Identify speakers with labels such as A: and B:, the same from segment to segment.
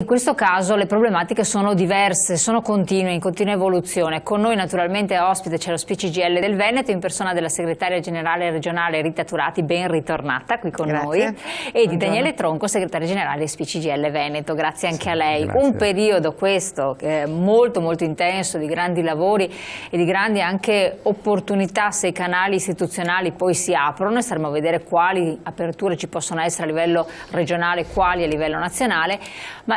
A: In questo caso le problematiche sono diverse, sono continue, in continua evoluzione. Con noi naturalmente ospite c'è lo SPCGL del Veneto in persona della segretaria generale regionale Rita Turati, ben ritornata qui con noi, e di Daniele Tronco, segretario generale del SPCGL Veneto. Grazie anche a lei.
B: Grazie.
A: Un periodo questo molto intenso, di grandi lavori e di grandi anche opportunità se i canali istituzionali poi si aprono, e staremo a vedere quali aperture ci possono essere a livello regionale, quali a livello nazionale, ma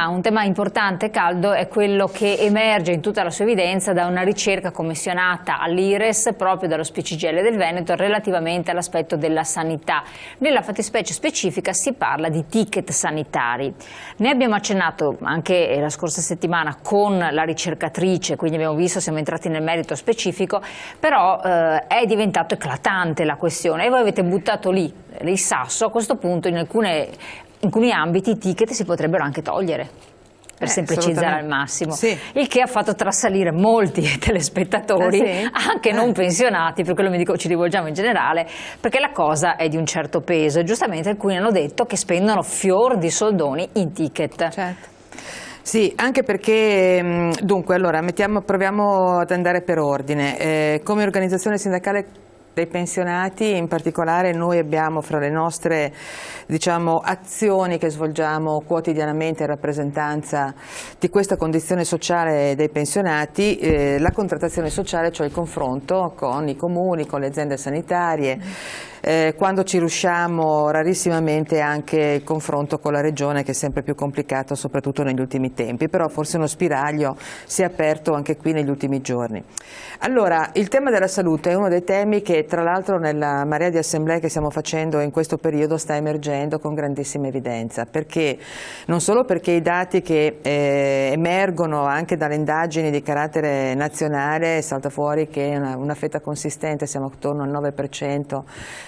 A: un tema importante e caldo è quello che emerge in tutta la sua evidenza da una ricerca commissionata all'IRES proprio dallo SPCGL del Veneto relativamente all'aspetto della sanità. Nella fattispecie specifica si parla di ticket sanitari. Ne abbiamo accennato anche la scorsa settimana con la ricercatrice, quindi abbiamo visto, siamo entrati nel merito specifico, però è diventato eclatante la questione e voi avete buttato lì il sasso. A questo punto in alcuni ambiti i ticket si potrebbero anche togliere, per semplicizzare al massimo,
B: sì.
A: Il che ha fatto trasalire molti telespettatori,
B: sì?
A: anche non pensionati, per quello ci rivolgiamo in generale, perché la cosa è di un certo peso e giustamente alcuni hanno detto che spendono fior di soldoni in ticket.
B: Certo. Sì, anche perché, dunque, allora, proviamo ad andare per ordine. Come organizzazione sindacale dei pensionati, in particolare, noi abbiamo fra le nostre, diciamo, azioni che svolgiamo quotidianamente in rappresentanza di questa condizione sociale dei pensionati, la contrattazione sociale, cioè il confronto con i comuni, con le aziende sanitarie, quando ci riusciamo, rarissimamente anche il confronto con la regione, che è sempre più complicato soprattutto negli ultimi tempi, però forse uno spiraglio si è aperto anche qui negli ultimi giorni. Allora, il tema della salute è uno dei temi che tra l'altro nella marea di assemblee che stiamo facendo in questo periodo sta emergendo con grandissima evidenza, perché non solo perché i dati che emergono anche dalle indagini di carattere nazionale, salta fuori che una fetta consistente, siamo attorno al 9%,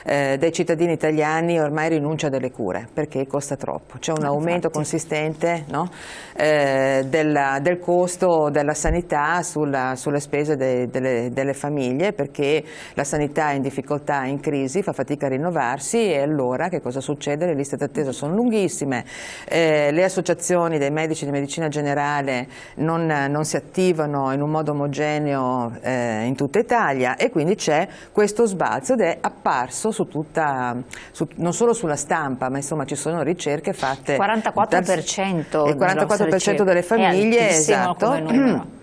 B: dei cittadini italiani ormai rinuncia a delle cure perché costa troppo. C'è un aumento consistente, no? Del costo della sanità sulle spese delle famiglie, perché la sanità è in difficoltà, è in crisi, fa fatica a rinnovarsi, e allora che cosa succede? Le liste d'attesa sono lunghissime, le associazioni dei medici di medicina generale non si attivano in un modo omogeneo in tutta Italia, e quindi c'è questo sbalzo ed è apparso non solo sulla stampa, ma insomma ci sono ricerche fatte.
A: 44%.
B: Il 44% delle famiglie, esatto,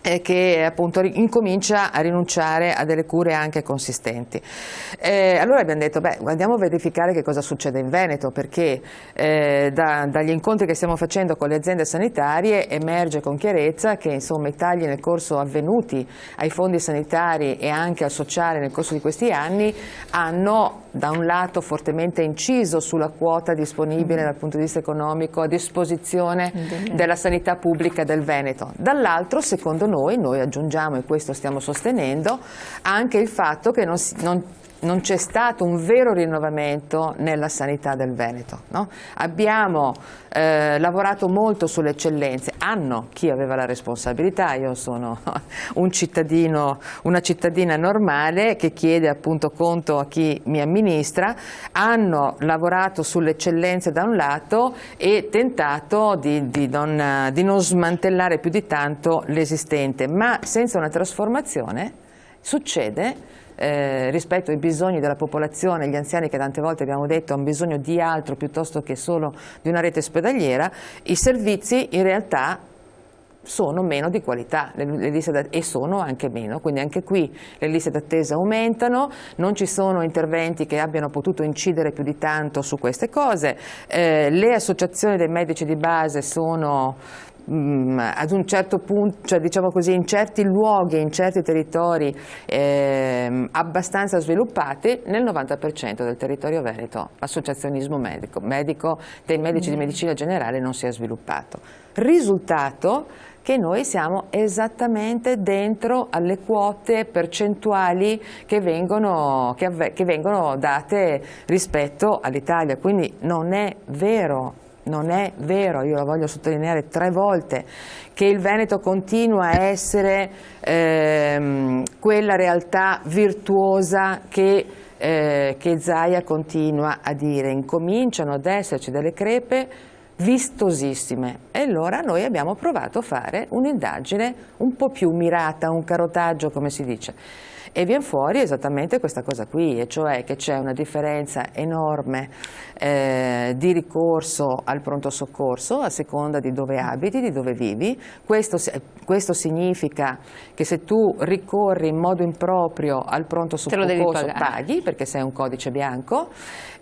B: che appunto incomincia a rinunciare a delle cure anche consistenti. Allora abbiamo detto, andiamo a verificare che cosa succede in Veneto, perché dagli incontri che stiamo facendo con le aziende sanitarie emerge con chiarezza che insomma i tagli nel corso avvenuti ai fondi sanitari e anche al sociale nel corso di questi anni hanno da un lato fortemente inciso sulla quota disponibile dal punto di vista economico a disposizione della sanità pubblica del Veneto, dall'altro secondo noi aggiungiamo, e questo stiamo sostenendo, anche il fatto che non c'è stato un vero rinnovamento nella sanità del Veneto, no? Abbiamo lavorato molto sulle eccellenze, chi aveva la responsabilità, io sono una cittadina normale che chiede appunto conto a chi mi amministra, hanno lavorato sulle eccellenze da un lato e tentato di non smantellare più di tanto l'esistente, ma senza una trasformazione succede rispetto ai bisogni della popolazione, gli anziani che tante volte abbiamo detto hanno bisogno di altro piuttosto che solo di una rete ospedaliera, i servizi in realtà sono meno di qualità e sono anche meno, quindi anche qui le liste d'attesa aumentano, non ci sono interventi che abbiano potuto incidere più di tanto su queste cose, le associazioni dei medici di base sono ad un certo punto, cioè diciamo così, in certi luoghi, in certi territori abbastanza sviluppati. Nel 90% del territorio veneto l'associazionismo medico dei medici di medicina generale non si è sviluppato. Risultato che noi siamo esattamente dentro alle quote percentuali che vengono date rispetto all'Italia, quindi non è vero. Non è vero, io lo voglio sottolineare 3 volte, che il Veneto continua a essere quella realtà virtuosa che Zaia continua a dire. Incominciano ad esserci delle crepe vistosissime. E allora noi abbiamo provato a fare un'indagine un po' più mirata, un carotaggio come si dice. E viene fuori esattamente questa cosa qui, e cioè che c'è una differenza enorme di ricorso al pronto soccorso a seconda di dove abiti, di dove vivi. Questo significa che se tu ricorri in modo improprio al pronto soccorso paghi, perché sei un codice bianco.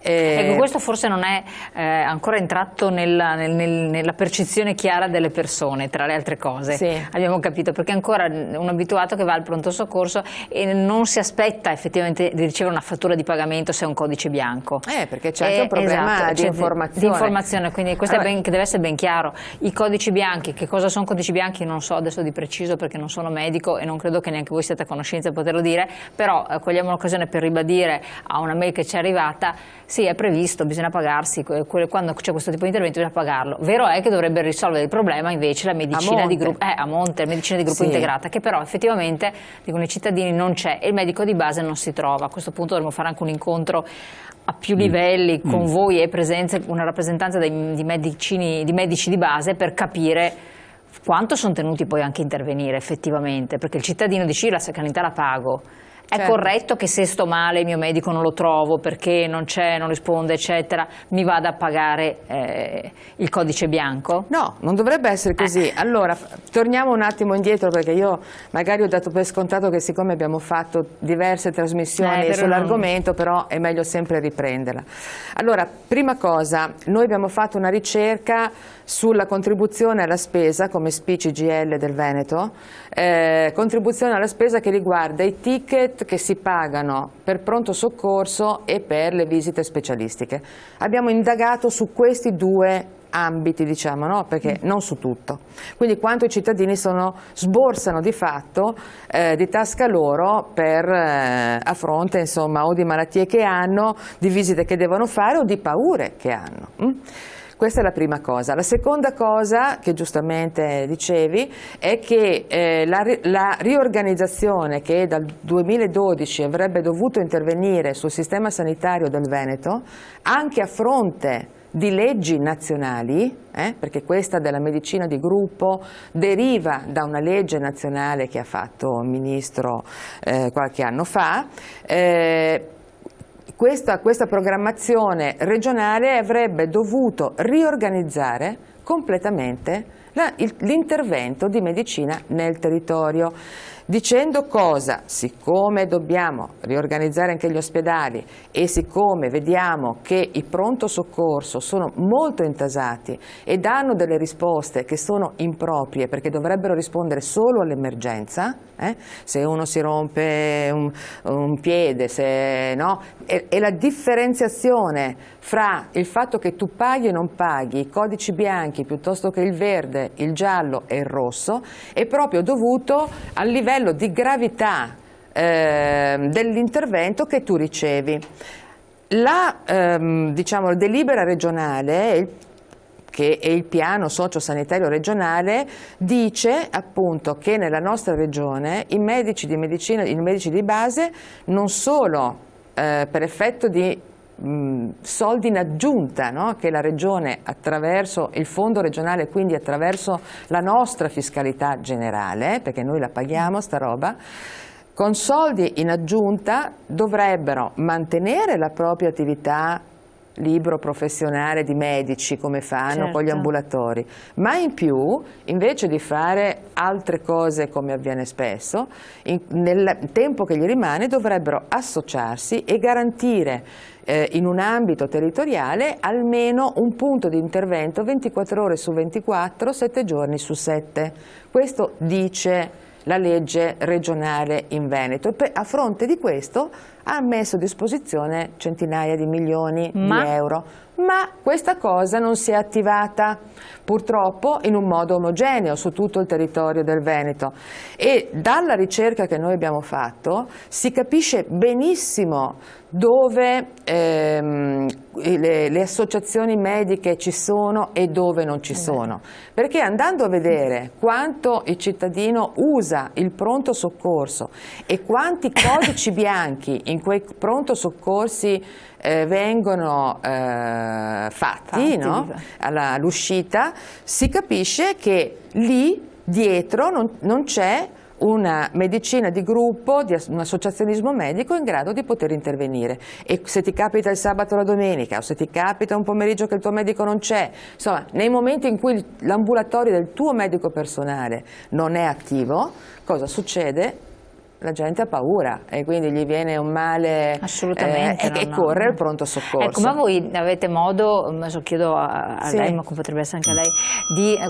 A: Ecco, questo forse non è ancora entrato nella percezione chiara delle persone, tra le altre cose.
B: Sì.
A: Abbiamo capito, perché ancora un abituato che va al pronto soccorso e non si aspetta effettivamente di ricevere una fattura di pagamento se è un codice bianco.
B: Perché c'è anche un problema di informazione.
A: Di informazione, quindi questo che deve essere ben chiaro. I codici bianchi, che cosa sono codici bianchi non so adesso di preciso perché non sono medico e non credo che neanche voi siate a conoscenza di poterlo dire, però cogliamo l'occasione per ribadire a una mail che ci è arrivata: sì, è previsto, bisogna pagarsi, quando c'è questo tipo di intervento bisogna pagarlo. Vero è che dovrebbe risolvere il problema invece la medicina di gruppo, a monte, la medicina di gruppo integrata, che però effettivamente, dicono i cittadini, non c'è e il medico di base non si trova. A questo punto dovremmo fare anche un incontro a più livelli con voi e una rappresentanza di medici di base per capire quanto sono tenuti poi anche a intervenire effettivamente, perché il cittadino dice: io la sanità la pago. È corretto che se sto male il mio medico non lo trovo perché non c'è, non risponde, eccetera, mi vada a pagare il codice bianco?
B: No, non dovrebbe essere così. Allora, torniamo un attimo indietro, perché io magari ho dato per scontato che siccome abbiamo fatto diverse trasmissioni sull'argomento, però è meglio sempre riprenderla. Allora, prima cosa, noi abbiamo fatto una ricerca sulla contribuzione alla spesa come SPI-CGIL del Veneto, contribuzione alla spesa che riguarda i ticket che si pagano per pronto soccorso e per le visite specialistiche. Abbiamo indagato su questi due ambiti, diciamo, no? Perché non su tutto. Quindi quanto i cittadini sborsano di fatto di tasca loro per a fronte, insomma, o di malattie che hanno, di visite che devono fare o di paure che hanno. Questa è la prima cosa. La seconda cosa, che giustamente dicevi, è che la riorganizzazione che dal 2012 avrebbe dovuto intervenire sul sistema sanitario del Veneto, anche a fronte di leggi nazionali, perché questa della medicina di gruppo deriva da una legge nazionale che ha fatto il Ministro qualche anno fa. Questa programmazione regionale avrebbe dovuto riorganizzare completamente l'intervento di medicina nel territorio, dicendo cosa? Siccome dobbiamo riorganizzare anche gli ospedali e siccome vediamo che i pronto soccorso sono molto intasati e danno delle risposte che sono improprie perché dovrebbero rispondere solo all'emergenza, se uno si rompe un piede, se no, e la differenziazione fra il fatto che tu paghi e non paghi, i codici bianchi piuttosto che il verde, il giallo e il rosso, è proprio dovuto al livello di gravità dell'intervento che tu ricevi. La delibera regionale, che è il piano sociosanitario regionale, dice appunto che nella nostra regione i medici di medicina, i medici di base, non solo per effetto di soldi in aggiunta, no? Che la regione attraverso il fondo regionale, quindi attraverso la nostra fiscalità generale, perché noi la paghiamo sta roba, con soldi in aggiunta dovrebbero mantenere la propria attività libero professionale di medici come fanno con gli ambulatori, ma in più invece di fare altre cose come avviene spesso, nel tempo che gli rimane dovrebbero associarsi e garantire in un ambito territoriale almeno un punto di intervento 24 ore su 24, 7 giorni su 7. Questo dice la legge regionale in Veneto. A fronte di questo ha messo a disposizione centinaia di milioni di euro, ma questa cosa non si è attivata purtroppo in un modo omogeneo su tutto il territorio del Veneto, e dalla ricerca che noi abbiamo fatto si capisce benissimo dove le associazioni mediche ci sono e dove non ci sono, perché andando a vedere quanto il cittadino usa il pronto soccorso e quanti codici bianchi in quei pronto soccorsi vengono fatti, no? All'uscita, si capisce che lì dietro non c'è una medicina di gruppo, un associazionismo medico in grado di poter intervenire. E se ti capita il sabato o la domenica, o se ti capita un pomeriggio che il tuo medico non c'è, insomma, nei momenti in cui l'ambulatorio del tuo medico personale non è attivo, cosa succede? La gente ha paura e quindi gli viene un male e corre al pronto soccorso.
A: Ecco, ma voi avete modo, adesso chiedo a lei, ma potrebbe essere anche a lei,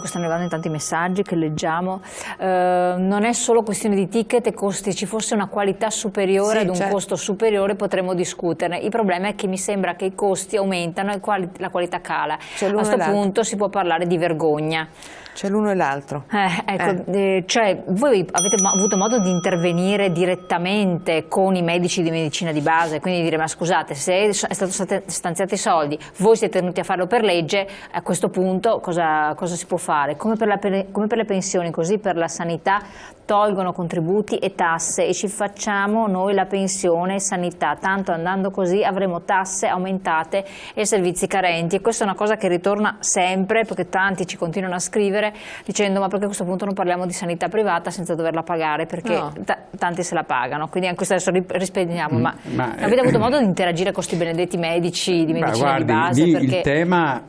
A: stanno arrivando in tanti messaggi che leggiamo, non è solo questione di ticket e costi, ci fosse una qualità superiore ad un costo superiore potremmo discuterne. Il problema è che mi sembra che i costi aumentano e la qualità cala. A questo punto si può parlare di vergogna.
B: C'è l'uno e l'altro.
A: Cioè, voi avete avuto modo di intervenire direttamente con i medici di medicina di base, quindi dire: ma scusate, se è stato stanziati i soldi, voi siete tenuti a farlo per legge, a questo punto cosa si può fare? Come per le pensioni, così per la sanità tolgono contributi e tasse e ci facciamo noi la pensione e sanità, tanto andando così avremo tasse aumentate e servizi carenti, e questa è una cosa che ritorna sempre, perché tanti ci continuano a scrivere dicendo: ma perché a questo punto non parliamo di sanità privata senza doverla pagare, perché tanti se la pagano, quindi anche questo adesso rispediamo, ma avete avuto modo di interagire con questi benedetti medici di medicina di base?
C: Lì il tema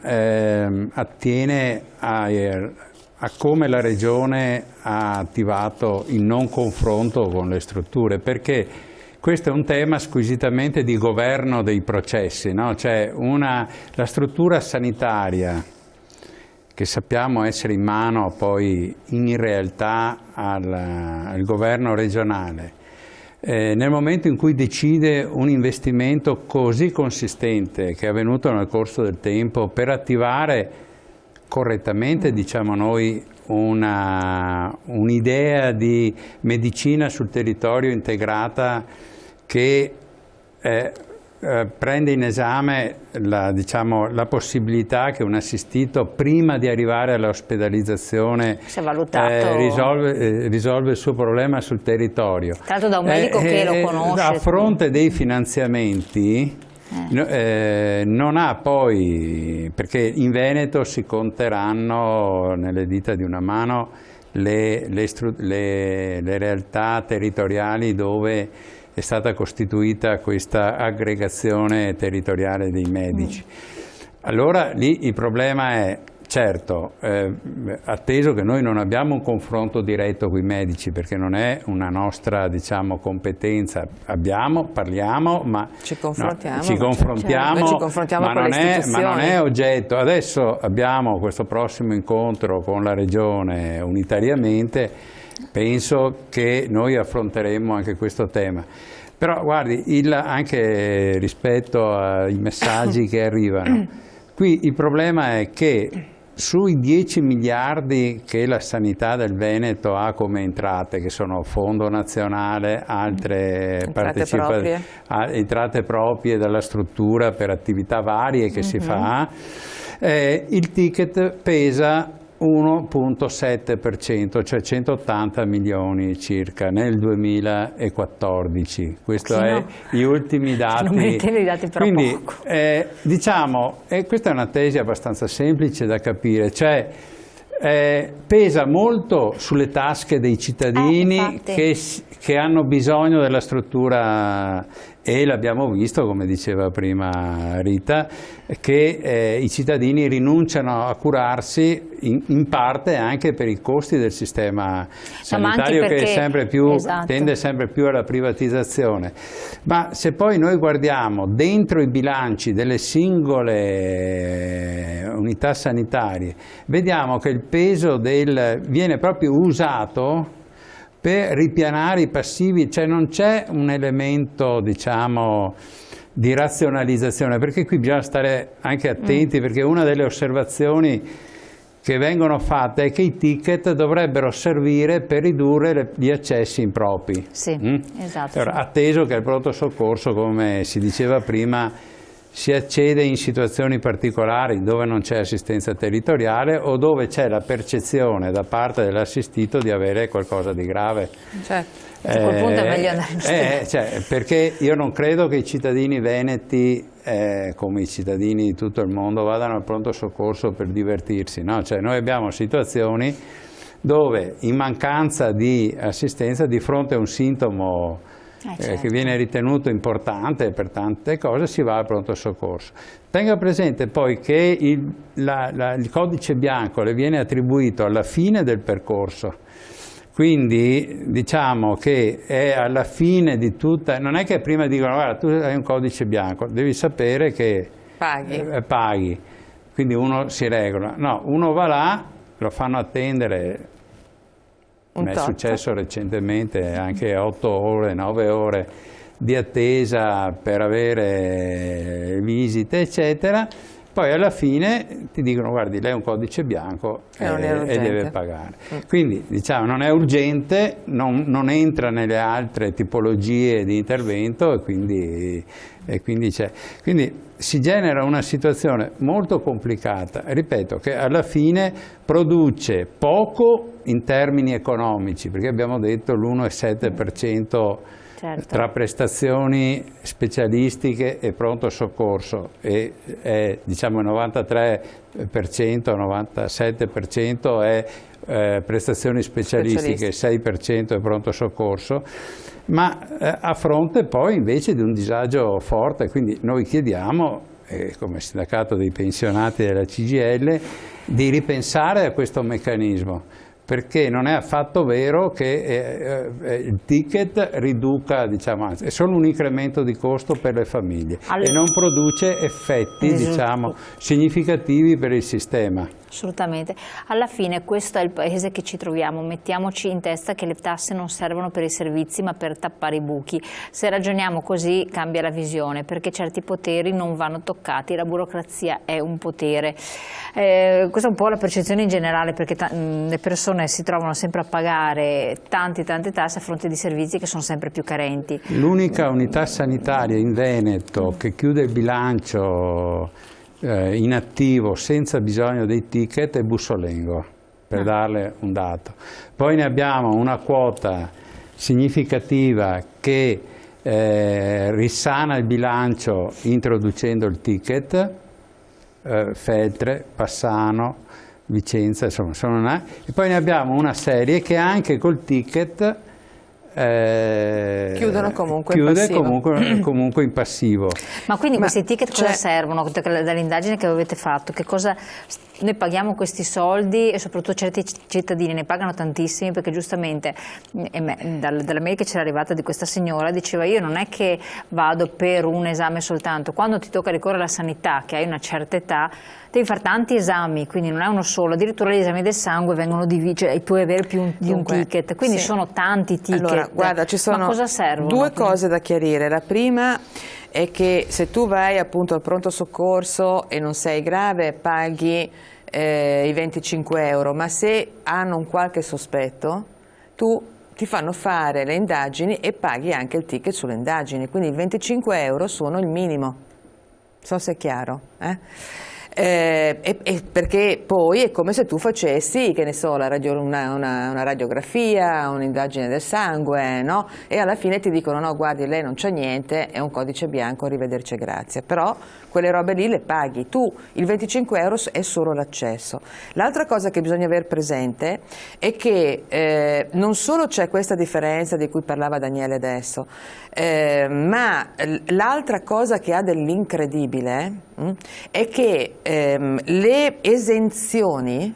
C: attiene a come la Regione ha attivato il non confronto con le strutture, perché questo è un tema squisitamente di governo dei processi, no? Cioè la struttura sanitaria, che sappiamo essere in mano poi in realtà al governo regionale, nel momento in cui decide un investimento così consistente che è avvenuto nel corso del tempo per attivare correttamente, diciamo noi, un'idea di medicina sul territorio integrata che prende in esame la possibilità che un assistito, prima di arrivare all'ospedalizzazione, risolve il suo problema sul territorio.
A: Tra l'altro da un medico che lo conosce.
C: A fronte dei finanziamenti non ha poi, perché in Veneto si conteranno nelle dita di una mano le realtà territoriali dove è stata costituita questa aggregazione territoriale dei medici. Allora lì il problema è, certo, atteso che noi non abbiamo un confronto diretto con i medici, perché non è una nostra, diciamo, competenza, parliamo, ma
B: ci confrontiamo,
C: ma non è oggetto. Adesso abbiamo questo prossimo incontro con la Regione unitariamente, penso che noi affronteremo anche questo tema. Però guardi, anche rispetto ai messaggi che arrivano, qui il problema è che sui 10 miliardi che la sanità del Veneto ha come entrate, che sono fondo nazionale, altre entrate proprie dalla struttura per attività varie che si fa, il ticket pesa 1,7%, cioè 180 milioni circa nel 2014. Questo è gli ultimi dati.
A: Non mettete i dati per
C: quindi,
A: poco.
C: diciamo, questa è una tesi abbastanza semplice da capire, cioè pesa molto sulle tasche dei cittadini che hanno bisogno della struttura, e l'abbiamo visto, come diceva prima Rita, che i cittadini rinunciano a curarsi in parte anche per i costi del sistema sanitario, che è sempre più, tende sempre più alla privatizzazione. Ma se poi noi guardiamo dentro i bilanci delle singole unità sanitarie, vediamo che il peso viene proprio usato per ripianare i passivi, cioè non c'è un elemento, diciamo, di razionalizzazione, perché qui bisogna stare anche attenti, perché una delle osservazioni che vengono fatte è che i ticket dovrebbero servire per ridurre gli accessi impropri.
A: Sì, esatto.
C: Allora, atteso che al pronto soccorso, come si diceva prima, si accede in situazioni particolari dove non c'è assistenza territoriale o dove c'è la percezione da parte dell'assistito di avere qualcosa di grave.
B: Certo.
A: A quel punto è meglio andare
C: perché io non credo che i cittadini veneti, come i cittadini di tutto il mondo, vadano al pronto soccorso per divertirsi, no? Cioè, noi abbiamo situazioni dove in mancanza di assistenza di fronte a un sintomo che viene ritenuto importante per tante cose, si va al pronto soccorso. Tenga presente poi che il codice bianco le viene attribuito alla fine del percorso, quindi diciamo che è alla fine di tutta, non è che prima dicono guarda tu hai un codice bianco, devi sapere che paghi, quindi uno si regola, no, uno va là, lo fanno attendere. Mi è successo recentemente anche 8 ore, 9 ore di attesa per avere visite, eccetera. Poi alla fine ti dicono guardi lei ha un codice bianco e deve pagare. Quindi diciamo non è urgente, non entra nelle altre tipologie di intervento e quindi c'è. Quindi si genera una situazione molto complicata, ripeto, che alla fine produce poco in termini economici, perché abbiamo detto l'1,7% tra prestazioni specialistiche e pronto soccorso e diciamo il 93%, 97% è prestazioni specialistiche, 6% è pronto soccorso, ma a fronte poi invece di un disagio forte, quindi noi chiediamo, come sindacato dei pensionati della CGIL, di ripensare a questo meccanismo, perché non è affatto vero che il ticket riduca, diciamo, anzi, è solo un incremento di costo per le famiglie e non produce effetti, diciamo, significativi per il sistema.
A: Assolutamente. Alla fine questo è il paese che ci troviamo, mettiamoci in testa che le tasse non servono per i servizi ma per tappare i buchi. Se ragioniamo così cambia la visione, perché certi poteri non vanno toccati, la burocrazia è un potere. Questa è un po' la percezione in generale, perché le persone si trovano sempre a pagare tante tasse a fronte di servizi che sono sempre più carenti.
C: L'unica unità sanitaria in Veneto che chiude il bilancio in attivo senza bisogno dei ticket è Bussolengo, per darle un dato. Poi ne abbiamo una quota significativa che risana il bilancio introducendo il ticket, Feltre, Passano, Vicenza, insomma, e poi ne abbiamo una serie che anche col ticket
B: chiudono comunque
C: comunque in passivo.
A: Ma quindi questi ticket cosa servono? Dall'indagine che avete fatto, che cosa noi paghiamo questi soldi e soprattutto certi cittadini ne pagano tantissimi, perché giustamente dalla mail che c'era arrivata di questa signora diceva io non è che vado per un esame soltanto, quando ti tocca ricorrere alla sanità che hai una certa età devi fare tanti esami, quindi non è uno solo, addirittura gli esami del sangue vengono divisi, cioè puoi avere più di un ticket, quindi sono tanti ticket.
B: Allora, guarda, ci sono
A: cosa servono?
B: Due cose da chiarire. La prima è che se tu vai appunto al pronto soccorso e non sei grave paghi i 25 euro, ma se hanno un qualche sospetto ti fanno fare le indagini e paghi anche il ticket sulle indagini, quindi i 25 euro sono il minimo, non so se è chiaro. Perché poi è come se tu facessi, che ne so, una radiografia, un'indagine del sangue, no? E alla fine ti dicono no, guardi, lei non c'ha niente, è un codice bianco, arrivederci, grazie. Però quelle robe lì le paghi tu, il 25 euro è solo l'accesso. L'altra cosa che bisogna aver presente è che non solo c'è questa differenza di cui parlava Daniele adesso, ma l'altra cosa che ha dell'incredibile è che le esenzioni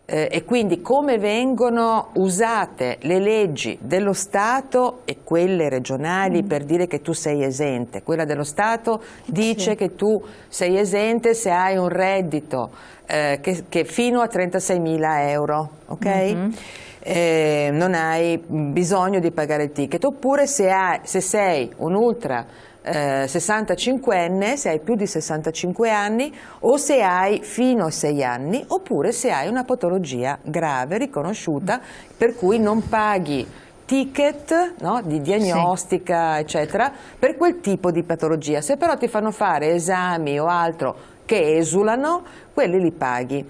B: e quindi come vengono usate le leggi dello Stato e quelle regionali per dire che tu sei esente. Quella dello Stato dice che tu sei esente se hai un reddito che fino a 36.000 euro, ok? Non hai bisogno di pagare il ticket, oppure se sei un ultra 65enne, se hai più di 65 anni, o se hai fino a 6 anni, oppure se hai una patologia grave riconosciuta per cui non paghi ticket, no, di diagnostica, eccetera, per quel tipo di patologia. Se però ti fanno fare esami o altro che esulano, quelli li paghi.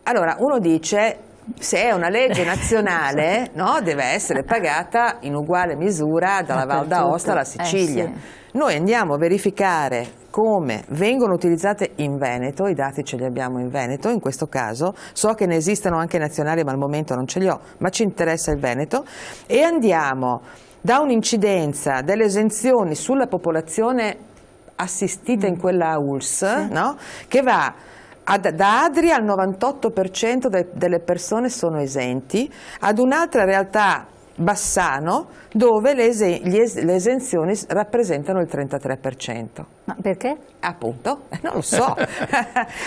B: Allora uno dice, se è una legge nazionale, no, deve essere pagata in uguale misura dalla Val d'Aosta alla Sicilia.
A: Sì.
B: Noi andiamo a verificare come vengono utilizzate in Veneto, i dati ce li abbiamo in Veneto in questo caso, so che ne esistono anche nazionali ma al momento non ce li ho, ma ci interessa il Veneto, e andiamo da un'incidenza delle esenzioni sulla popolazione assistita in quella ULSS, no? Che va da Adria al 98% delle persone sono esenti, ad un'altra realtà, Bassano, dove le esenzioni rappresentano il 33%.
A: Ma perché?
B: Appunto, non lo so.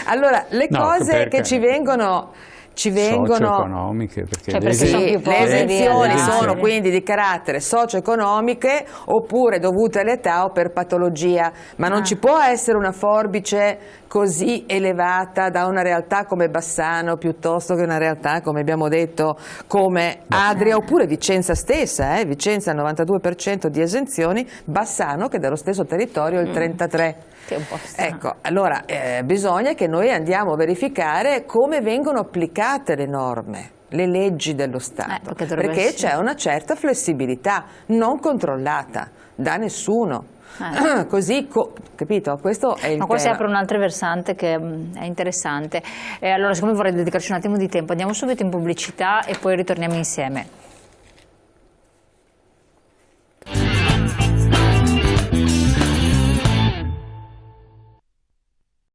B: Allora, le cose che ci vengono
C: socio-economiche, perché le
B: esenzioni sono quindi di carattere socio-economiche oppure dovute all'età o per patologia, ma non ci può essere una forbice così elevata da una realtà come Bassano piuttosto che una realtà, come abbiamo detto, come Adria oppure Vicenza stessa, Vicenza il 92% di esenzioni, Bassano che dallo stesso territorio il 33%.
A: Che è un po' strano.
B: Ecco, allora bisogna che noi andiamo a verificare come vengono applicate le norme, le leggi dello Stato, perché c'è una certa flessibilità non controllata da nessuno. Così, capito? Questo è il tema.
A: Qua si apre un altro versante che è interessante. Allora, siccome vorrei dedicarci un attimo di tempo, andiamo subito in pubblicità e poi ritorniamo insieme.